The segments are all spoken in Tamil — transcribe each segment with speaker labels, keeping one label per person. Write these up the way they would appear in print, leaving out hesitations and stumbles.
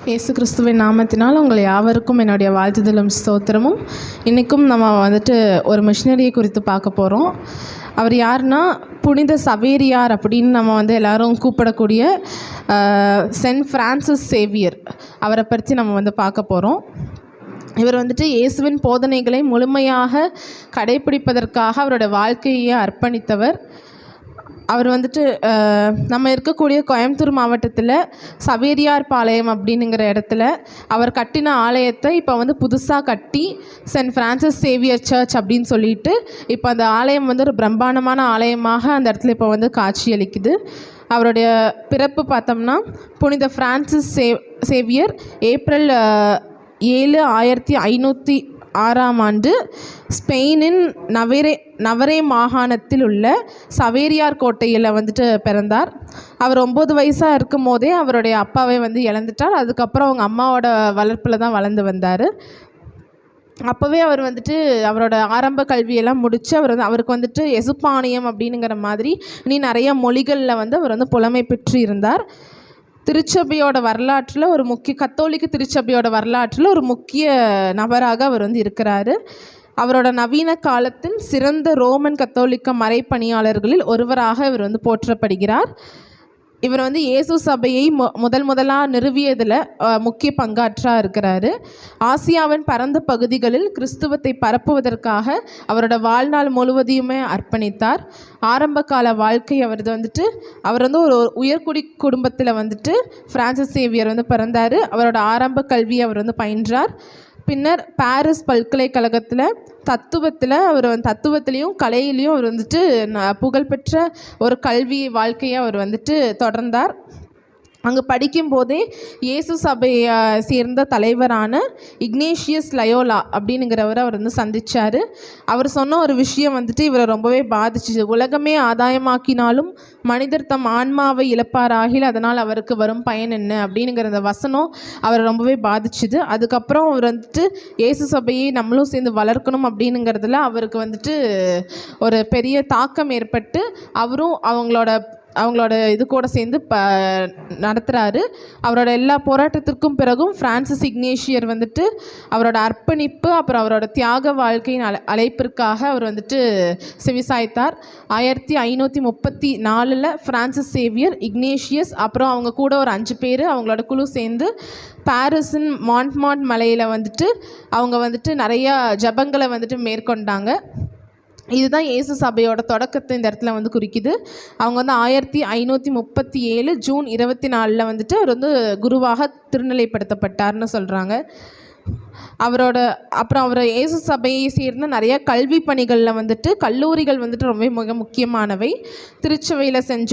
Speaker 1: இயேசு கிறிஸ்துவின் நாமத்தினால் உங்கள் யாவருக்கும் என்னுடைய வாழ்த்துதலும் ஸ்தோத்திரமும். இன்றைக்கும் நம்ம ஒரு மிஷினரியை குறித்து பார்க்க போகிறோம். அவர் யாருன்னா புனித சவேரியார் அப்படின்னு நம்ம எல்லாரும் கூப்பிடக்கூடிய சென்ட் ஃப்ரான்சிஸ் சேவியர். அவரை பற்றி நம்ம பார்க்க போகிறோம். இவர் இயேசுவின் போதனைகளை முழுமையாக கடைப்பிடிப்பதற்காக அவரோட வாழ்க்கையை அர்ப்பணித்தவர். அவர் நம்ம இருக்கக்கூடிய கோயம்புத்தூர் மாவட்டத்தில் சவேரியார் பாளையம் அப்படிங்கிற இடத்துல அவர் கட்டின ஆலயத்தை இப்போ புதுசாக கட்டி சென்ட் ஃப்ரான்சிஸ் சேவியர் சர்ச் அப்படின்னு சொல்லிட்டு இப்போ அந்த ஆலயம் ஒரு பிரம்மாண்டமான ஆலயமாக அந்த இடத்துல இப்போ காட்சியளிக்குது. அவருடைய பிறப்பு பார்த்தோம்னா புனித ஃப்ரான்சிஸ் சேவியர் ஏப்ரல் 7, 1506 ஸ்பெயினின் நவரே மாகாணத்தில் உள்ள சவேரியார் கோட்டையில் பிறந்தார். அவர் 9 வயசாக இருக்கும் போதே அவருடைய அப்பாவை இழந்துட்டார். அதுக்கப்புறம் அவங்க அம்மாவோட வளர்ப்பில் தான் வளர்ந்து வந்தார். அப்போவே அவர் அவரோட ஆரம்ப கல்வியெல்லாம் முடித்து அவருக்கு எசுப்பானியம் அப்படிங்கிற மாதிரி நிறைய மொழிகளில் அவர் புலமை பெற்று இருந்தார். திருச்சபையோட வரலாற்றில் கத்தோலிக்க திருச்சபையோட வரலாற்றில் ஒரு முக்கிய நபராக அவர் இருக்கிறாரு. அவரோட நவீன காலத்தின் சிறந்த ரோமன் கத்தோலிக்க மறைப்பணியாளர்களில் ஒருவராக இவர் போற்றப்படுகிறார். இவர் இயேசு சபையை முதலாக நிறுவியதில் முக்கிய பங்காற்றாக இருக்கிறாரு. ஆசியாவின் பரந்த பகுதிகளில் கிறிஸ்துவத்தை பரப்புவதற்காக அவரோட வாழ்நாள் முழுவதையுமே அர்ப்பணித்தார். ஆரம்ப கால வாழ்க்கை அவர் ஒரு உயர்குடி குடும்பத்தில் ஃப்ரான்சிஸ் சேவியர் பிறந்தார். அவரோட ஆரம்ப கல்வியை அவர் பயின்றார். பின்னர் பாரிஸ் பல்கலைக்கழகத்தில் தத்துவத்திலையும் கலையிலையும் அவர் புகழ்பெற்ற ஒரு கல்வி வாழ்க்கையை அவர் தொடர்ந்தார். அங்கே படிக்கும்போதே இயேசு சபையை சேர்ந்த தலைவரான இக்னேஷியஸ் லயோலா அப்படிங்கிறவரை அவர் சந்தித்தார். அவர் சொன்ன ஒரு விஷயம் இவரை ரொம்பவே பாதிச்சுது. உலகமே ஆதாயமாக்கினாலும் மனிதர் தம் ஆன்மாவை இழப்பாராகில் அதனால் அவருக்கு வரும் பயன் என்ன அப்படிங்கிற அந்த வசனம் அவரை ரொம்பவே பாதிச்சுது. அதுக்கப்புறம் அவர் இயேசு சபையை நம்மளும் சேர்ந்து வளர்க்கணும் அப்படிங்கிறதுல அவருக்கு ஒரு பெரிய தாக்கம் ஏற்பட்டு அவரும் அவங்களோட இது கூட சேர்ந்து நடத்துகிறாரு. அவரோட எல்லா போராட்டத்திற்கும் பிறகும் ஃப்ரான்சிஸ் இக்னேஷியர் அவரோட அர்ப்பணிப்பு அப்புறம் அவரோட தியாக வாழ்க்கையின் அழைப்பிற்காக அவர் செவிசாய்த்தார். 1534 ஃப்ரான்சிஸ் சேவியர், இக்னேஷியஸ் அப்புறம் அவங்க கூட ஒரு 5 பேர் அவங்களோட குழு சேர்ந்து பாரிஸின் மாண்ட் மலையில் அவங்க நிறையா ஜபங்களை மேற்கொண்டாங்க. இதுதான் இயேசு சபையோட தொடக்கத்தை இந்த இடத்துல குறிக்குது. அவங்க 1537 ஜூன் 24 அவர் குருவாக திருநிலைப்படுத்தப்பட்டார்னு சொல்கிறாங்க. அவர் இயேசு சபையை சேர்ந்த நிறைய கல்வி பணிகளில் கல்லூரிகள் ரொம்ப மிக முக்கியமானவை. திருச்சியில் Saint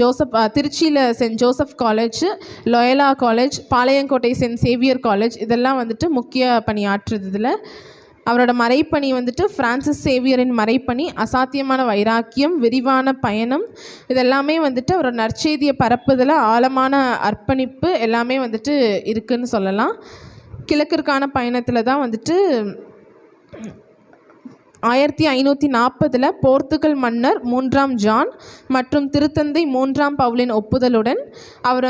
Speaker 1: Joseph college, Loyola college, Palayamkottai Saint Xavier college இதெல்லாம் முக்கிய பணியாற்றுது. இதில் அவரோட மறைப்பணி ஃப்ரான்சிஸ் சேவியரின் மறைப்பணி, அசாத்தியமான வைராக்கியம், விரிவான பயணம் இதெல்லாமே அவரோட நற்செய்தியை பரப்புதல ஆழமான அர்ப்பணிப்பு எல்லாமே இருக்குன்னு சொல்லலாம். கிழக்கிற்கான பயணத்தில் தான் 1540 போர்த்துகல் மன்னர் 3ஆம் ஜான் மற்றும் திருத்தந்தை 3ஆம் பவுலின் ஒப்புதலுடன் அவர்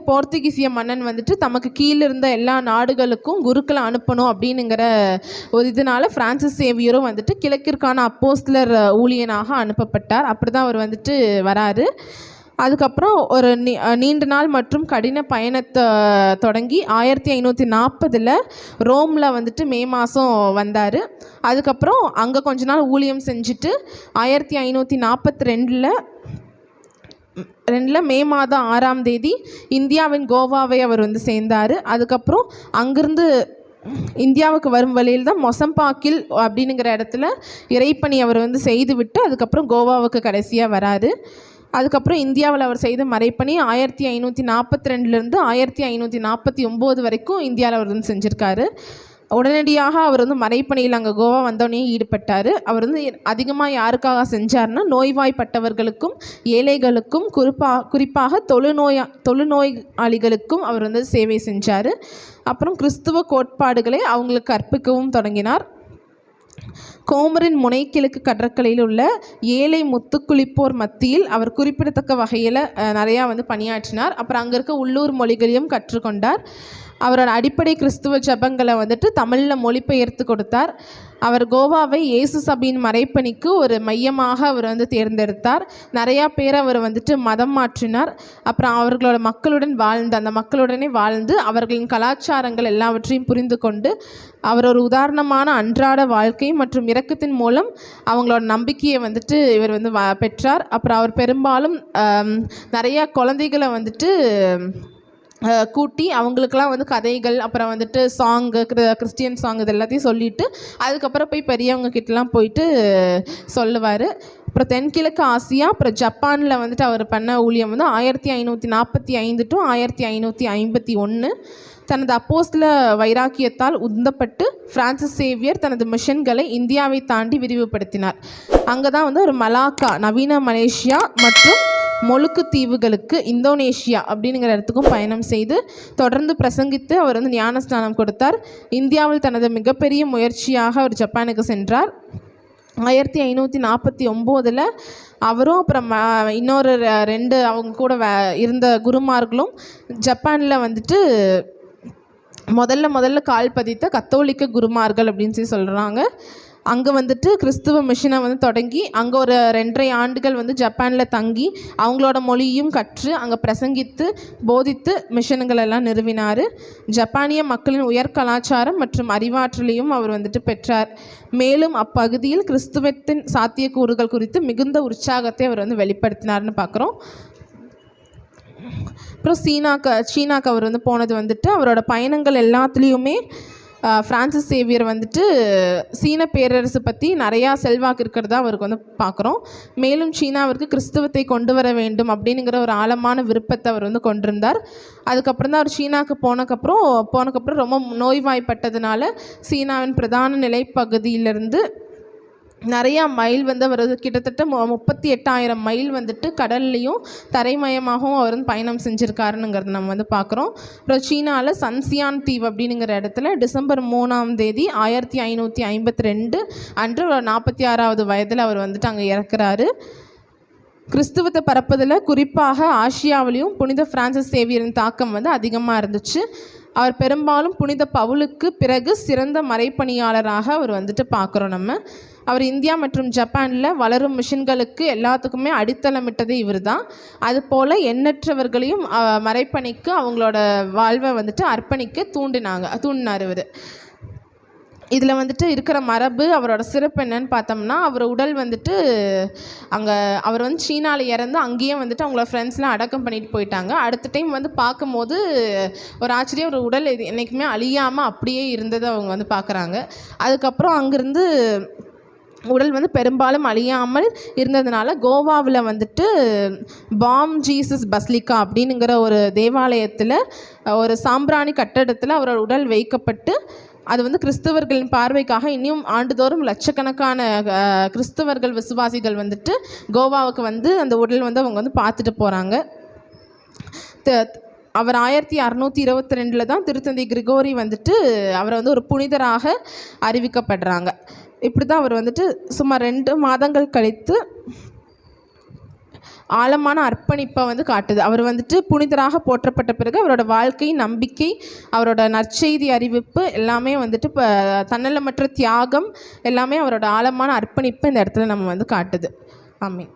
Speaker 1: போர்த்துகீசிய மன்னன் தமக்கு கீழே இருந்த எல்லா நாடுகளுக்கும் குருக்களை அனுப்பணும் அப்படிங்கிற ஒரு இதனால ஃப்ரான்சிஸ் சேவியரும் கிழக்கிற்கான அப்போஸ்தலர் ஊழியனாக அனுப்பப்பட்டார். அப்படி தான் அவர் வராரு. அதுக்கப்புறம் ஒரு நீண்ட நாள் மற்றும் கடின பயணத்தை தொடங்கி 1540 ரோமில் மே மாதம் வந்தார். அதுக்கப்புறம் அங்கே கொஞ்ச நாள் ஊழியம் செஞ்சுட்டு 1552 மே மாதம் 6ஆம் தேதி இந்தியாவின் கோவாவை அவர் சேர்ந்தார். அதுக்கப்புறம் அங்கிருந்து இந்தியாவுக்கு வரும் வழியில் தான் மொசம்பாக்கில் அப்படிங்கிற இடத்துல இறைப்பணி அவர் செய்துவிட்டு அதுக்கப்புறம் கோவாவுக்கு கடைசியாக வராரு. அதுக்கப்புறம் இந்தியாவில் அவர் செய்த மறைப்பணி 1542 1549 வரைக்கும் இந்தியாவில் அவர் செஞ்சுருக்காரு. உடனடியாக அவர் மறைப்பணியில் அங்கே கோவா வந்தோடனே ஈடுபட்டார். அவர் அதிகமாக யாருக்காக செஞ்சார்னா நோய்வாய்ப்பட்டவர்களுக்கும் ஏழைகளுக்கும் குறிப்பாக தொழுநோயாளிகளுக்கும் அவர் சேவை செஞ்சார். அப்புறம் கிறிஸ்துவ கோட்பாடுகளை அவங்களுக்கு கற்பிக்கவும் தொடங்கினார். கோமரின் முனைக்கிழக்கு கடற்கரையில் உள்ள ஏழை முத்துக்குளிப்போர் மத்தியில் அவர் குறிப்பிடத்தக்க வகையில் நிறையா பணியாற்றினார். அப்புறம் அங்கே இருக்க உள்ளூர் மொழிகளையும் கற்றுக்கொண்டார். அவரோட அடிப்படை கிறிஸ்துவ ஜெபங்களை வந்துட்டு தமிழில் மொழிபெயர்த்து கொடுத்தார். அவர் கோவாவை இயேசு சபையின் மறைப்பணிக்கு ஒரு மையமாக அவர் வந்து தேர்ந்தெடுத்தார். நிறையா பேர் அவர் வந்துட்டு மதம் மாற்றினார். அப்புறம் அவர்களோட அந்த மக்களுடனே வாழ்ந்து அவர்களின் கலாச்சாரங்கள் எல்லாவற்றையும் புரிந்து கொண்டு அவர் ஒரு உதாரணமான அன்றாட வாழ்க்கை மற்றும் இரக்கத்தின் மூலம் அவங்களோட நம்பிக்கையை வந்துட்டு இவர் வந்து பெற்றார். அப்புறம் அவர் பெரும்பாலும் நிறையா குழந்தைகளை வந்துட்டு கூட்டி அவங்களுக்கெல்லாம் வந்து கதைகள், அப்புறம் வந்துட்டு சாங்கு, கிறிஸ்டியன் சாங் இது எல்லாத்தையும் சொல்லிவிட்டு அதுக்கப்புறம் போய் பெரியவங்க கிட்டலாம் போயிட்டு சொல்லுவார். அப்புறம் தென்கிழக்கு ஆசியா அப்புறம் ஜப்பானில் வந்துட்டு அவர் பண்ண ஊழியம் வந்து 1545 to 1551. தனது அப்போஸ்தல வைராக்கியத்தால் உந்தப்பட்டு பிரான்சிஸ் சேவியர் தனது மிஷன்களை இந்தியாவை தாண்டி விரிவுபடுத்தினார். அங்கே தான் வந்து ஒரு மலாக்கா, நவீன மலேசியா மற்றும் மொலுக்கு தீவுகளுக்கு, இந்தோனேஷியா அப்படிங்கிற இடத்துக்கும் பயணம் செய்து தொடர்ந்து பிரசங்கித்து அவர் வந்து ஞானஸ்நானம் கொடுத்தார். இந்தியாவில் தனது மிகப்பெரிய முயற்சியாக அவர் ஜப்பானுக்கு சென்றார். 1549 அவரும் அப்புறம் இன்னொரு 2 அவங்க கூட இருந்த குருமார்களும் ஜப்பானில் வந்துட்டு முதல்ல கால் பதித்த கத்தோலிக்க குருமார்கள் அப்படின்னு சொல்லி சொல்கிறாங்க. அங்கே வந்துட்டு கிறிஸ்துவ மிஷனை வந்து தொடங்கி அங்கே ஒரு 2.5 ஆண்டுகள் வந்து ஜப்பானில் தங்கி அவங்களோட மொழியும் கற்று அங்கே பிரசங்கித்து போதித்து மிஷன்கள் எல்லாம் நிறுவினார். ஜப்பானிய மக்களின் உயர் கலாச்சாரம் மற்றும் அறிவாற்றலையும் அவர் வந்துட்டு பெற்றார். மேலும் அப்பகுதியில் கிறிஸ்துவத்தின் சாத்தியக்கூறுகள் குறித்து மிகுந்த உற்சாகத்தை அவர் வந்து வெளிப்படுத்தினார்னு பார்க்குறோம். அப்புறம் சீனாக்கு அவர் வந்து போனது வந்துட்டு அவரோட பயணங்கள் எல்லாத்துலேயுமே பிரான்சிஸ் சேவியர் வந்துட்டு சீன பேரரசு பற்றி நிறையா செல்வாக்கு இருக்கிறதா அவருக்கு வந்து பார்க்குறோம். மேலும் சீனாவிற்கு கிறிஸ்துவத்தை கொண்டு வர வேண்டும் அப்படிங்கிற ஒரு ஆழமான விருப்பத்தை அவர் வந்து கொண்டிருந்தார். அதுக்கப்புறம் தான் அவர் சீனாவுக்கு போனக்கப்புறம் ரொம்ப நோய்வாய்ப்பட்டதுனால சீனாவின் பிரதான நிலைப்பகுதியிலிருந்து நிறையா மைல் வந்து அவர் கிட்டத்தட்ட 38,000 மைல் வந்துட்டு கடல்லையும் தரைமயமாகவும் அவர் வந்து பயணம் செஞ்சுருக்காருங்கிறத நம்ம வந்து பார்க்குறோம். அப்புறம் சீனாவில் சன்சியான் தீவு அப்படிங்கிற இடத்துல டிசம்பர் 3 1552 அன்று 46வது வயதில் அவர் வந்துட்டு அங்கே இறக்குறாரு. கிறிஸ்துவத்தை பரப்புதில் குறிப்பாக ஆசியாவிலையும் புனித பிரான்சிஸ் சேவியரின் தாக்கம் வந்து அதிகமாக இருந்துச்சு. அவர் பெரும்பாலும் புனித பவுலுக்கு பிறகு சிறந்த மறைப்பணியாளராக அவர் வந்துட்டு பார்க்குறோம் நம்ம. அவர் இந்தியா மற்றும் ஜப்பானில் வளரும் மிஷன்களுக்கு எல்லாத்துக்குமே அடித்தளமிட்டதே இவர் தான். அதுபோல் எண்ணற்றவர்களையும் மறைப்பணிக்கு அவங்களோட வாழ்வை வந்துட்டு அர்ப்பணிக்க தூண்டினார் இவர். இதில் வந்துட்டு இருக்கிற மரபு, அவரோட சிறப்பு என்னன்னு பார்த்தோம்னா, அவர் உடல் வந்துட்டு அவர் வந்து சீனாவில் இறந்து அங்கேயே வந்துட்டு அவங்களோட ஃப்ரெண்ட்ஸ்லாம் அடக்கம் பண்ணிட்டு போயிட்டாங்க. அடுத்த டைம் வந்து பார்க்கும்போது ஒரு ஆச்சரியம், ஒரு உடல் இது என்றைக்குமே அழியாமல் அப்படியே இருந்ததை அவங்க வந்து பார்க்குறாங்க. அதுக்கப்புறம் அங்கேருந்து உடல் வந்து பெரும்பாலும் அழியாமல் இருந்ததுனால கோவாவில் வந்துட்டு பாம் ஜீசஸ் பஸ்லிக்கா அப்படின்னுங்கிற ஒரு தேவாலயத்தில் ஒரு சாம்பிராணி கட்டடத்தில் அவரோட உடல் வைக்கப்பட்டு அது வந்து கிறிஸ்தவர்களின் பார்வைக்காக இன்னும் ஆண்டுதோறும் லட்சக்கணக்கான கிறிஸ்தவர்கள் விசுவாசிகள் வந்துட்டு கோவாவுக்கு வந்து அந்த உடல் வந்து அவங்க வந்து பார்த்துட்டு போகிறாங்க. அவர் 1622 தான் திருத்தந்தை கிரிகோரி வந்துட்டு அவரை வந்து ஒரு புனிதராக அறிவிக்கப்படுறாங்க. இப்படி தான் அவர் வந்துட்டு சுமார் 2 மாதங்கள் கழித்து ஆழமான அர்ப்பணிப்பை வந்து காட்டுது. அவர் வந்துட்டு புனிதராக போற்றப்பட்ட பிறகு அவரோட வாழ்க்கை, நம்பிக்கை, அவரோட நற்செய்தி அறிவிப்பு எல்லாமே வந்துட்டு இப்போ தன்னலமற்ற தியாகம் எல்லாமே அவரோட ஆழமான அர்ப்பணிப்பு இந்த இடத்துல நம்ம வந்து காட்டுது. ஆமீன்.